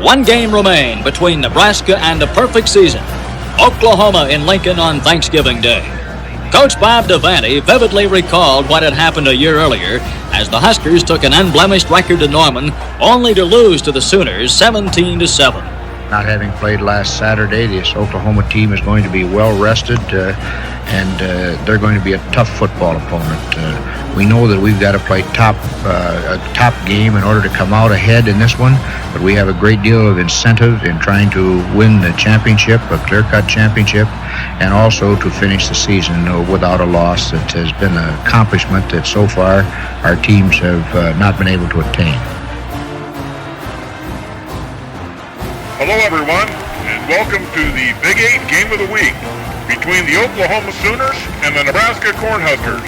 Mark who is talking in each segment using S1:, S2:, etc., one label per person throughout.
S1: One game remained between Nebraska and a perfect season. Oklahoma in Lincoln on Thanksgiving Day. Coach Bob Devaney vividly recalled what had happened a year earlier as the Huskers took an unblemished record to Norman, only to lose to the Sooners 17-7.
S2: Not having played last Saturday, this Oklahoma team is going to be well rested, and they're going to be a tough football opponent. We know that we've got to play a top game in order to come out ahead in this one, but we have a great deal of incentive in trying to win the championship, a clear-cut championship, and also to finish the season without a loss. That has been an accomplishment that so far our teams have not been able to attain.
S3: Hello everyone, and welcome to the Big 8 Game of the Week between the Oklahoma Sooners and the Nebraska Cornhuskers.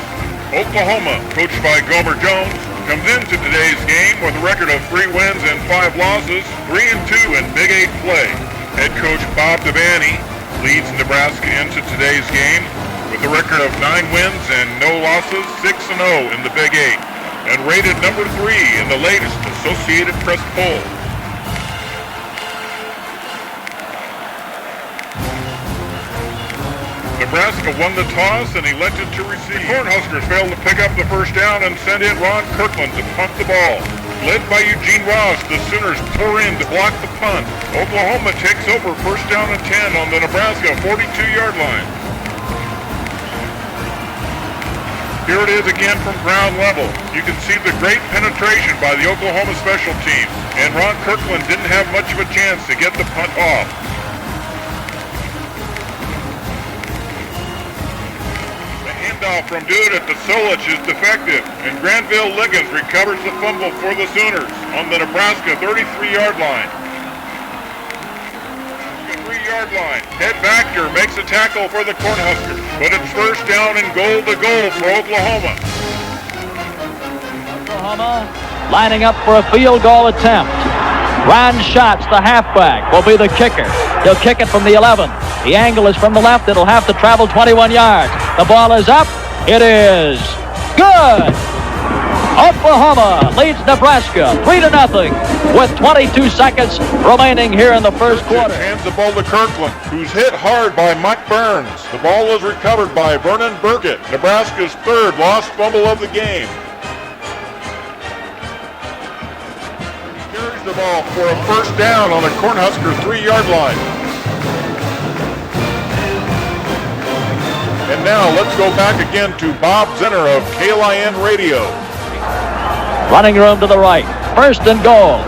S3: Oklahoma, coached by Gomer Jones, comes into today's game with a record of 3 wins and 5 losses, 3-2 in Big 8 play. Head coach Bob Devaney leads Nebraska into today's game with a record of 9 wins and no losses, 6-0 in the Big 8, and rated number 3 in the latest Associated Press poll. Nebraska won the toss and elected to receive. The Cornhuskers failed to pick up the first down and sent in Ron Kirkland to punt the ball. Led by Eugene Ross, the Sooners tore in to block the punt. Oklahoma takes over first down and 10 on the Nebraska 42-yard line. Here it is again from ground level. You can see the great penetration by the Oklahoma special teams, and Ron Kirkland didn't have much of a chance to get the punt off. Handoff from Duda to Solich is defective, and Granville Liggins recovers the fumble for the Sooners on the Nebraska 33-yard line. 3-yard line. Head Baxter makes a tackle for the Cornhuskers, but it's first down and goal to goal for Oklahoma.
S4: Oklahoma lining up for a field goal attempt. Ron Schatz, the halfback, will be the kicker. He'll kick it from the 11. The angle is from the left. It'll have to travel 21 yards. The ball is up. It is good. Oklahoma leads Nebraska 3-0 with 22 seconds remaining here in the first quarter.
S3: Hands the ball to Kirkland, who's hit hard by Mike Burns. The ball is recovered by Vernon Burkett, Nebraska's third lost fumble of the game. The ball for a first down on the Cornhusker 3-yard line. And now let's go back again to Bob Zinner of KLIN Radio.
S4: Running room to the right. First and goal.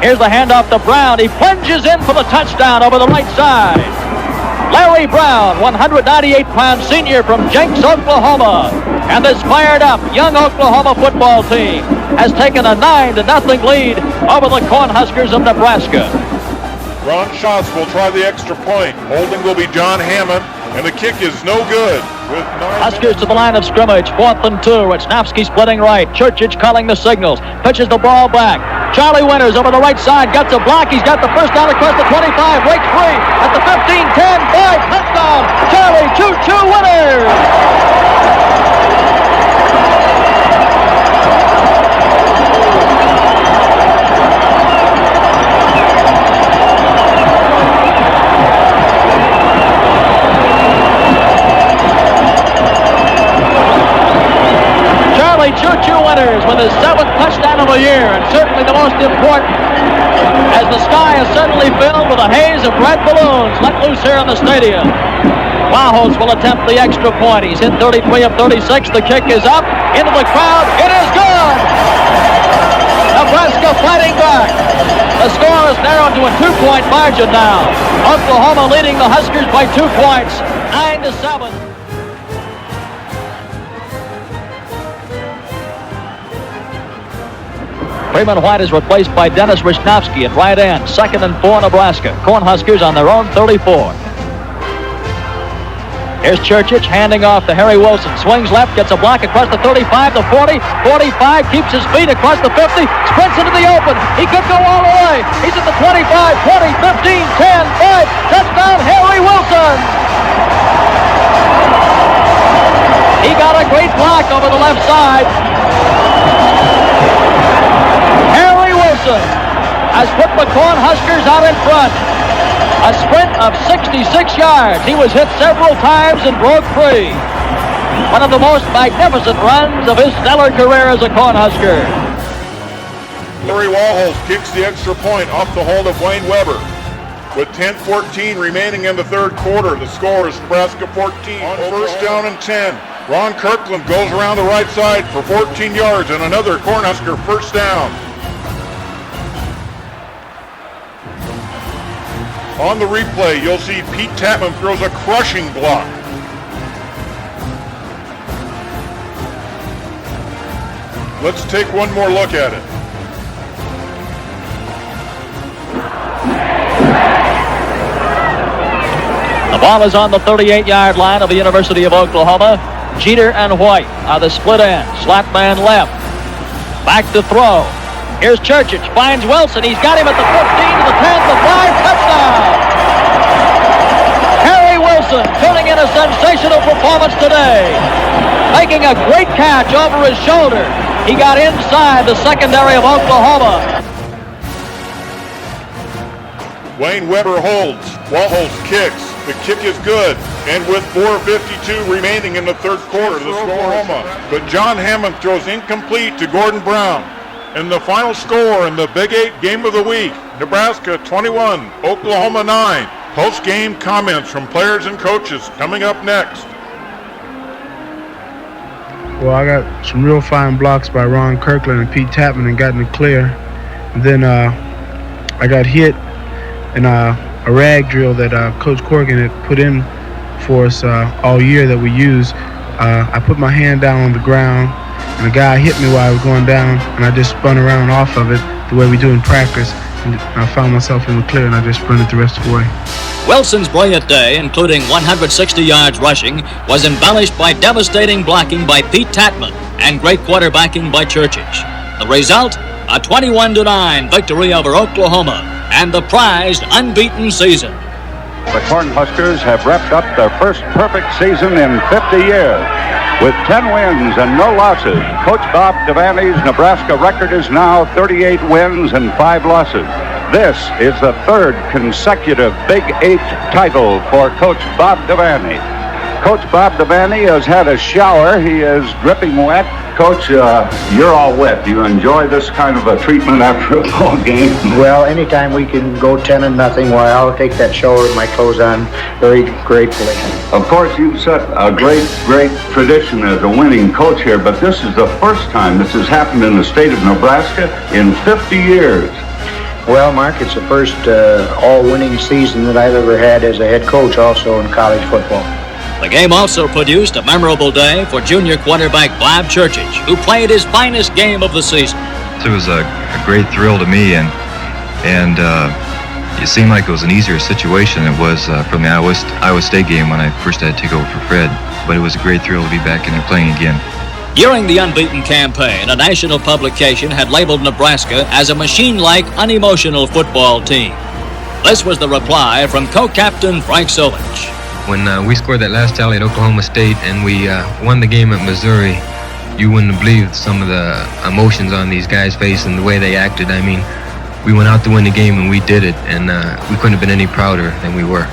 S4: Here's the handoff to Brown. He plunges in for the touchdown over the right side. Larry Brown, 198-pound senior from Jenks, Oklahoma. And this fired up young Oklahoma football team has taken a 9-0 lead over the Cornhuskers of Nebraska.
S3: Ron Schatz will try the extra point. Holding will be John Hammond, and the kick is no good. With
S4: Huskers to the line of scrimmage, 4th and 2. Wisnowski splitting right. Churchich calling the signals. Pitches the ball back. Charlie Winters over the right side. Gets a block. He's got the first down across the 25. Breaks free at the 15, 10, 5. Touchdown. Charlie Choo-Choo Winters. Choo-Choo Winters with his 7th touchdown of the year, and certainly the most important, as the sky is suddenly filled with a haze of red balloons let loose here in the stadium. Wahos will attempt the extra point. He's hit 33 of 36. The kick is up into the crowd. It is good! Nebraska fighting back. The score is narrowed to a 2-point margin now. Oklahoma leading the Huskers by 2 points, 9-7. Freeman White is replaced by Dennis Wisnowski at right end. 2nd and 4, Nebraska. Cornhuskers on their own 34. Here's Churchich handing off to Harry Wilson. Swings left, gets a block across the 35, the 40, 45, keeps his feet across the 50, sprints into the open. He could go all the way. He's at the 25, 20, 15, 10, 5. Touchdown, Harry Wilson. He got a great block over the left side. has put the Cornhuskers out in front. A sprint of 66 yards. He was hit several times and broke free. One of the most magnificent runs of his stellar career as a Cornhusker.
S3: Larry Walholz kicks the extra point off the hold of Wayne Weber. With 10:14 remaining in the third quarter, the score is Nebraska 14. On first down and 10, Ron Kirkland goes around the right side for 14 yards and another Cornhusker first down. On the replay, you'll see Pete Tapman throws a crushing block. Let's take one more look at it.
S4: The ball is on the 38-yard line of the University of Oklahoma. Jeter and White are the split end. Slot man left. Back to throw. Here's Churchich. Finds Wilson. He's got him at the 15 to the 10 to the 5. Touchdown! Harry Wilson turning in a sensational performance today. Making a great catch over his shoulder. He got inside the secondary of Oklahoma.
S3: Wayne Weber holds. Walholz kicks. The kick is good. And with 4:52 remaining in the third quarter, the Oklahoma. But John Hammond throws incomplete to Gordon Brown. And the final score in the Big 8 game of the week, Nebraska 21, Oklahoma 9. Post-game comments from players and coaches coming up next.
S5: Well, I got some real fine blocks by Ron Kirkland and Pete Tapman and got in the clear. And then I got hit in a rag drill that Coach Corrigan had put in for us all year that we use. I put my hand down on the ground, and the guy hit me while I was going down, and I just spun around off of it the way we do in practice. And I found myself in the clear, and I just sprinted the rest of the way.
S1: Wilson's brilliant day, including 160 yards rushing, was embellished by devastating blocking by Pete Tapman and great quarterbacking by Churchich. The result, a 21-9 victory over Oklahoma and the prized unbeaten season.
S6: The Cornhuskers have wrapped up their first perfect season in 50 years. With 10 wins and no losses, Coach Bob Devaney's Nebraska record is now 38 wins and 5 losses. This is the third consecutive Big 8 title for Coach Bob Devaney. Coach Bob Devaney has had a shower. He is dripping wet. Coach, you're all wet. Do you enjoy this kind of a treatment after a ball game?
S2: Well, anytime we can go 10-0, why, I'll take that shower with my clothes on very gratefully.
S6: Of course, you've set a great tradition as a winning coach here, but this is the first time this has happened in the state of Nebraska in 50 years.
S2: Well, Mark, it's the first all-winning season that I've ever had as a head coach also in college football.
S1: The game also produced a memorable day for junior quarterback Bob Churchich, who played his finest game of the season.
S7: It was a great thrill to me, and it seemed like it was an easier situation than it was from the Iowa State game when I first had to take over for Fred. But it was a great thrill to be back in there playing again.
S1: During the unbeaten campaign, a national publication had labeled Nebraska as a machine-like, unemotional football team. This was the reply from co-captain Frank Solich.
S8: When we scored that last tally at Oklahoma State and we won the game at Missouri, you wouldn't have believed some of the emotions on these guys' face and the way they acted. I mean, we went out to win the game and we did it, and we couldn't have been any prouder than we were.